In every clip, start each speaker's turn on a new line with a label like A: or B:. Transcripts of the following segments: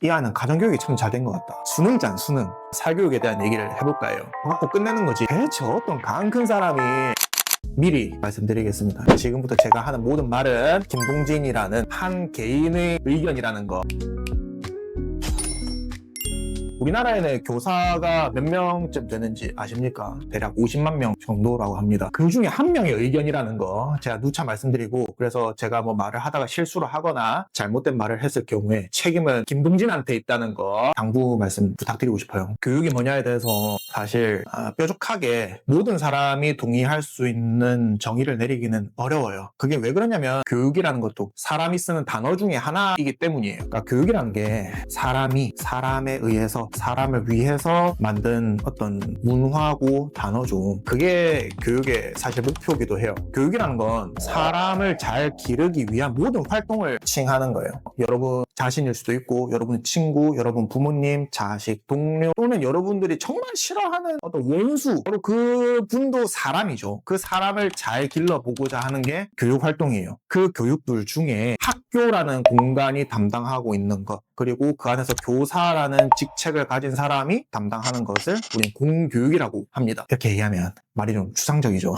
A: 이 아이는 가정교육이 참 잘 된 것 같다. 수능장 수능. 사교육에 대한 얘기를 해볼까 해요. 갖고 끝내는 거지. 대체 어떤 강 큰 사람이 미리 말씀드리겠습니다. 지금부터 제가 하는 모든 말은 김동진이라는 한 개인의 의견이라는 거. 우리나라에는 교사가 몇 명쯤 되는지 아십니까? 대략 50만 명 정도라고 합니다. 그 중에 한 명의 의견이라는 거 제가 누차 말씀드리고, 그래서 제가 뭐 말을 하다가 실수를 하거나 잘못된 말을 했을 경우에 책임은 김동진한테 있다는 거 당부 말씀 부탁드리고 싶어요. 교육이 뭐냐에 대해서 사실 뾰족하게 모든 사람이 동의할 수 있는 정의를 내리기는 어려워요. 그게 왜 그러냐면 교육이라는 것도 사람이 쓰는 단어 중에 하나이기 때문이에요. 그러니까 교육이라는 게 사람에 의해서 사람을 위해서 만든 어떤 문화고 단어죠. 그게 교육의 사실 목표이기도 해요. 교육이라는 건 사람을 잘 기르기 위한 모든 활동을 칭하는 거예요. 여러분 자신일 수도 있고, 여러분 친구, 여러분 부모님, 자식, 동료, 또는 여러분들이 정말 싫어하는 어떤 원수, 바로 그 분도 사람이죠. 그 사람을 잘 길러보고자 하는 게 교육 활동이에요. 그 교육들 중에 학교라는 공간이 담당하고 있는 것, 그리고 그 안에서 교사라는 직책을 가진 사람이 담당하는 것을 우리는 공교육이라고 합니다. 이렇게 얘기하면 말이 좀 추상적이죠.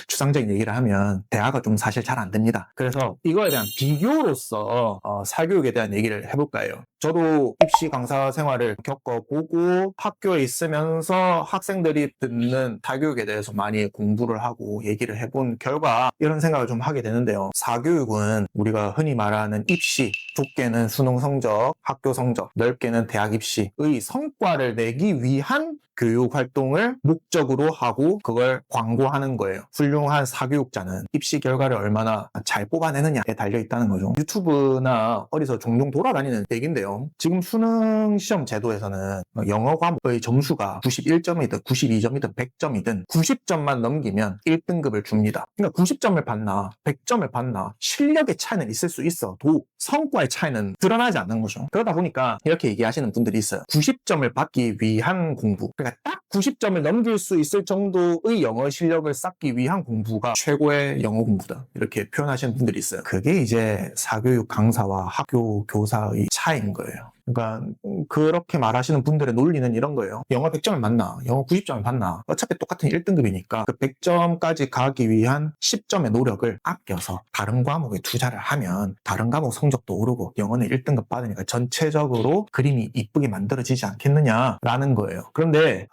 A: 추상적인 얘기를 하면 대화가 좀 사실 잘 안 됩니다. 그래서 이거에 대한 비교로서 사교육에 대한 얘기를 해볼까 해요. 저도 입시 강사 생활을 겪어보고 학교에 있으면서 학생들이 듣는 사교육에 대해서 많이 공부를 하고 얘기를 해본 결과 이런 생각을 좀 하게 되는데요. 사교육은 우리가 흔히 말하는 입시, 좁게는 수능 성적, 학교 성적, 넓게는 대학 입시의 성과를 내기 위한 교육 활동을 목적으로 하고 그걸 광고하는 거예요. 훌륭한 사교육자는 입시 결과를 얼마나 잘 뽑아내느냐에 달려있다는 거죠. 유튜브나 어디서 종종 돌아다니는 얘기인데요. 지금 수능 시험 제도에서는 영어 과목의 점수가 91점이든 92점이든 100점이든 90점만 넘기면 1등급을 줍니다. 그러니까 90점을 받나 100점을 받나 실력의 차이는 있을 수 있어도 성과의 차이는 드러나지 않는 거죠. 그러다 보니까 이렇게 얘기하시는 분들이 있어요. 90점을 받기 위한 공부. 그러니까 딱 90점을 넘길 수 있을 정도의 영어 실력을 쌓기 위한 공부가 최고의 영어 공부다. 이렇게 표현하시는 분들이 있어요. 그게 이제 사교육 강사와 학교 교사의 차이인 거예요. 그러니까 그렇게 말하시는 분들의 논리는 이런 거예요. 영어 100점을 맞나? 영어 90점을 받나? 어차피 똑같은 1등급이니까 그 100점까지 가기 위한 10점의 노력을 아껴서 다른 과목에 투자를 하면 다른 과목 성적도 오르고 영어는 1등급 받으니까 전체적으로 그림이 이쁘게 만들어지지 않겠느냐라는 거예요. 그런데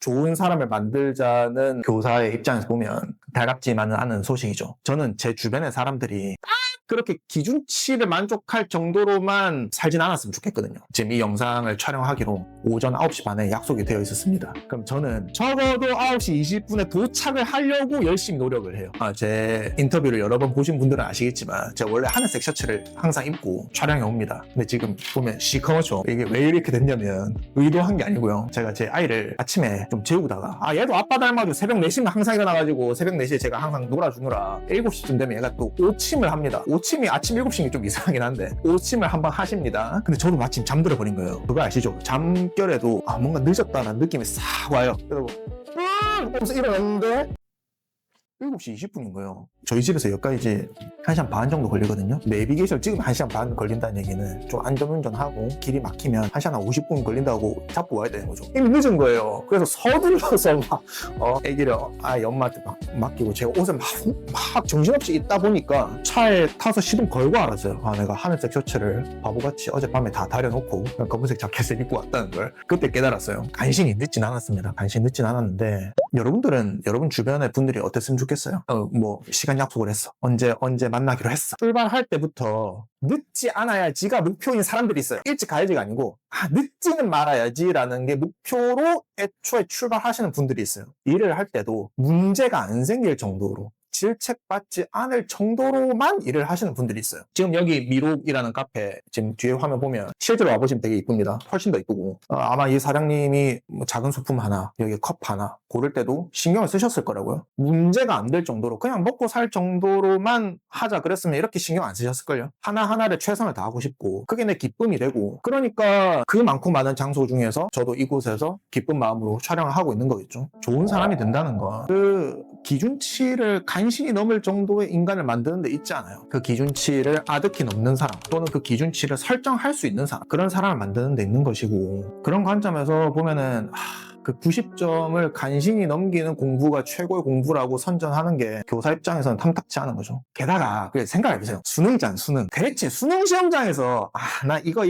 A: 좋은 사람을 만들자는 교사의 입장에서 보면 달갑지만은 않은 소식이죠. 저는 제 주변의 사람들이 그렇게 기준치를 만족할 정도로만 살진 않았으면 좋겠거든요. 지금 이 영상을 촬영하기로 오전 9시 반에 약속이 되어 있었습니다. 그럼 저는 적어도 9시 20분에 도착을 하려고 열심히 노력을 해요. 제 인터뷰를 여러 번 보신 분들은 아시겠지만 제가 원래 하늘색 셔츠를 항상 입고 촬영해 옵니다. 근데 지금 보면 시커멓죠. 이게 왜 이렇게 됐냐면 의도한 게 아니고요. 제가 제 아이를 아침에 좀 재우다가 얘도 아빠 닮아가지고 새벽 4시면 항상 일어나가지고 새벽 4시에 제가 항상 놀아주느라 7시쯤 되면 얘가 또 오침을 합니다. 오침이 아침 7시는 좀 이상하긴 한데 오침을 한번 하십니다. 근데 저도 마침 잠들어 버린 거예요. 그거 아시죠? 잠결에도 뭔가 늦었다는 느낌이 싹 와요. 그래서 하면서 일어났는데 7시 20분인 거예요. 저희 집에서 여기까지 1시간 반 정도 걸리거든요. 내비게이션 찍으면 1시간 반 걸린다는 얘기는 좀 안전운전하고 길이 막히면 1시간 한 50분 걸린다고 잡고 와야 되는 거죠. 이미 늦은 거예요. 그래서 서둘러서 막 애기를 아이 엄마한테 막 맡기고 제가 옷을 막 정신없이 있다 보니까 차에 타서 시동 걸고 알았어요. 내가 하늘색 셔츠를 바보같이 어젯밤에 다 다려놓고 검은색 자켓을 입고 왔다는 걸 그때 깨달았어요. 간신히 늦진 않았습니다. 간신히 늦진 않았는데 여러분들은 여러분 주변의 분들이 어땠으면 좋겠어요? 시간 약속을 했어. 언제 만나기로 했어. 출발할 때부터 늦지 않아야지가 목표인 사람들이 있어요. 일찍 가야지가 아니고 늦지는 말아야지라는 게 목표로 애초에 출발하시는 분들이 있어요. 일을 할 때도 문제가 안 생길 정도로 질책받지 않을 정도로만 일을 하시는 분들이 있어요. 지금 여기 미록이라는 카페 지금 뒤에 화면 보면 실제로 와보시면 되게 이쁩니다. 훨씬 더 이쁘고 아마 이 사장님이 작은 소품 하나 여기 컵 하나 고를 때도 신경을 쓰셨을 거라고요. 문제가 안 될 정도로 그냥 먹고 살 정도로만 하자 그랬으면 이렇게 신경 안 쓰셨을걸요. 하나하나를 최선을 다하고 싶고 그게 내 기쁨이 되고 그러니까 그 많고 많은 장소 중에서 저도 이곳에서 기쁜 마음으로 촬영을 하고 있는 거겠죠. 좋은 사람이 된다는 건 기준치를 간신히 넘을 정도의 인간을 만드는 데 있지 않아요. 그 기준치를 아득히 넘는 사람 또는 그 기준치를 설정할 수 있는 사람, 그런 사람을 만드는 데 있는 것이고, 그런 관점에서 보면은 그 90점을 간신히 넘기는 공부가 최고의 공부라고 선전하는 게 교사 입장에서는 탐탁치 않은 거죠. 게다가 생각해보세요. 수능이잖아, 수능. 대체 수능 시험장에서 나 이거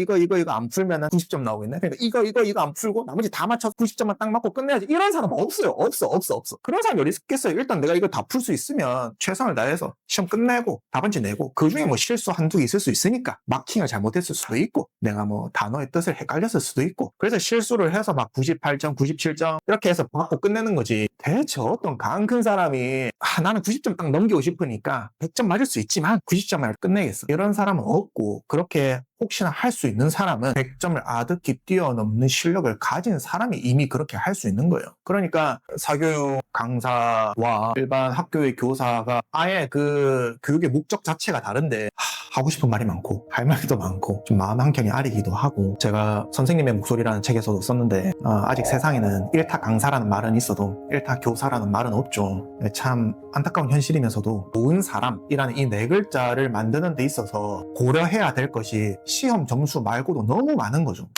A: 안 풀면은 90점 나오겠네. 그러니까 이거 안 풀고 나머지 다 맞춰서 90점만 딱 맞고 끝내야지. 이런 사람 없어요. 없어. 그런 사람이 어디 있겠어요. 일단 내가 이거 다 풀 수 있으면 최선을 다해서 시험 끝내고 답안지 내고, 그 중에 뭐 실수 한두 개 있을 수 있으니까 마킹을 잘못했을 수도 있고 내가 뭐 단어의 뜻을 헷갈렸을 수도 있고, 그래서 실수를 해서 막 98점 97점 이렇게 해서 받고 끝내는 거지. 대체 어떤 강 큰 사람이 나는 90점 딱 넘기고 싶으니까 100점 맞을 수 있지만 90점을 끝내겠어, 이런 사람은 없고, 그렇게 혹시나 할 수 있는 사람은 100점을 아득히 뛰어넘는 실력을 가진 사람이 이미 그렇게 할 수 있는 거예요. 그러니까 사교육 강사와 일반 학교의 교사가 아예 그 교육의 목적 자체가 다른데 하고 싶은 말이 많고 할 말도 많고 좀 마음 한켠이 아리기도 하고, 제가 선생님의 목소리라는 책에서도 썼는데 아직 세상에는 일타 강사라는 말은 있어도 일타 교사라는 말은 없죠. 참 안타까운 현실이면서도 좋은 사람이라는 이 네 글자를 만드는 데 있어서 고려해야 될 것이 시험 점수 말고도 너무 많은 거죠.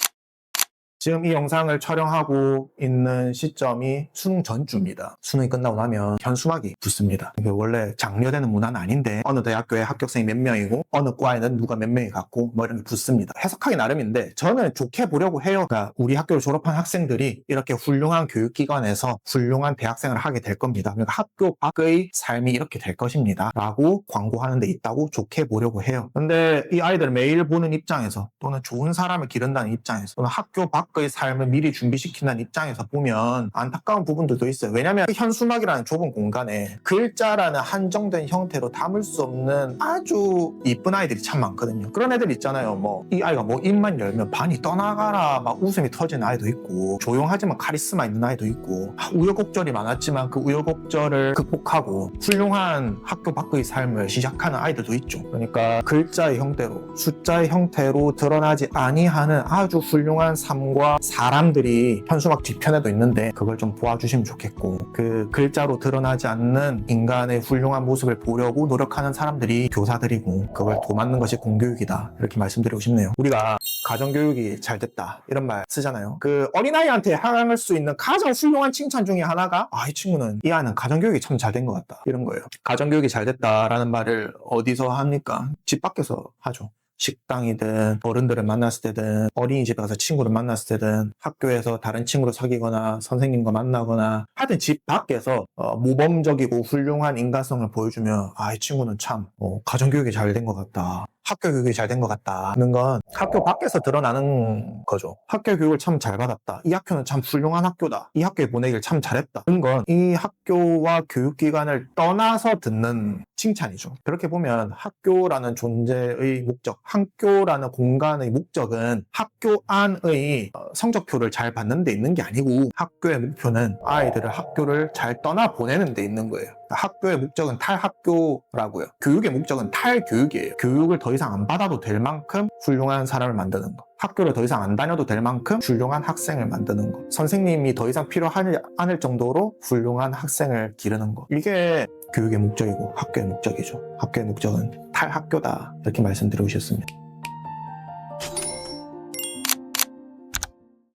A: 지금 이 영상을 촬영하고 있는 시점이 수능 전주입니다. 수능이 끝나고 나면 현수막이 붙습니다. 이게 원래 장려되는 문화는 아닌데 어느 대학교에 합격생이 몇 명이고 어느 과에는 누가 몇 명이 갔고 뭐 이런 게 붙습니다. 해석하기 나름인데 저는 좋게 보려고 해요. 그러니까 우리 학교를 졸업한 학생들이 이렇게 훌륭한 교육기관에서 훌륭한 대학생을 하게 될 겁니다. 그러니까 학교 밖의 삶이 이렇게 될 것입니다 라고 광고하는 데 있다고 좋게 보려고 해요. 근데 이 아이들 매일 보는 입장에서, 또는 좋은 사람을 기른다는 입장에서, 또는 학교 밖의 삶을 미리 준비시킨다는 입장에서 보면 안타까운 부분들도 있어요. 왜냐하면 현수막이라는 좁은 공간에 글자라는 한정된 형태로 담을 수 없는 아주 이쁜 아이들이 참 많거든요. 그런 애들 있잖아요. 뭐 이 아이가 뭐 입만 열면 반이 떠나가라 막 웃음이 터지는 아이도 있고, 조용하지만 카리스마 있는 아이도 있고, 우여곡절이 많았지만 그 우여곡절을 극복하고 훌륭한 학교 밖의 삶을 시작하는 아이들도 있죠. 그러니까 글자의 형태로, 숫자의 형태로 드러나지 아니하는 아주 훌륭한 삶과 사람들이 현수막 뒤편에도 있는데 그걸 좀 보아주시면 좋겠고, 그 글자로 드러나지 않는 인간의 훌륭한 모습을 보려고 노력하는 사람들이 교사들이고, 그걸 도맡는 것이 공교육이다, 이렇게 말씀드리고 싶네요. 우리가 가정교육이 잘 됐다 이런 말 쓰잖아요. 그 어린아이한테 향할 수 있는 가장 훌륭한 칭찬 중에 하나가 이 친구는, 이 아이는 가정교육이 참 잘 된 것 같다, 이런 거예요. 가정교육이 잘 됐다라는 말을 어디서 합니까? 집 밖에서 하죠. 식당이든 어른들을 만났을 때든 어린이집에 가서 친구를 만났을 때든 학교에서 다른 친구를 사귀거나 선생님과 만나거나 하여튼 집 밖에서 모범적이고 훌륭한 인간성을 보여주면 이 친구는 참 가정교육이 잘 된 것 같다, 학교 교육이 잘 된 것 같다는 건 학교 밖에서 드러나는 거죠. 학교 교육을 참 잘 받았다, 이 학교는 참 훌륭한 학교다, 이 학교에 보내길 참 잘했다, 이런 건 이 학교와 교육기관을 떠나서 듣는 칭찬이죠. 그렇게 보면 학교라는 존재의 목적, 학교라는 공간의 목적은 학교 안의 성적표를 잘 받는 데 있는 게 아니고, 학교의 목표는 아이들을 학교를 잘 떠나보내는 데 있는 거예요. 학교의 목적은 탈학교라고요. 교육의 목적은 탈교육이에요. 교육을 더 이상 안 받아도 될 만큼 훌륭한 사람을 만드는 거, 학교를 더 이상 안 다녀도 될 만큼 훌륭한 학생을 만드는 거, 선생님이 더 이상 필요하지 않을 정도로 훌륭한 학생을 기르는 거, 이게 교육의 목적이고 학교의 목적이죠. 학교의 목적은 탈학교다, 이렇게 말씀드리고 싶습니다.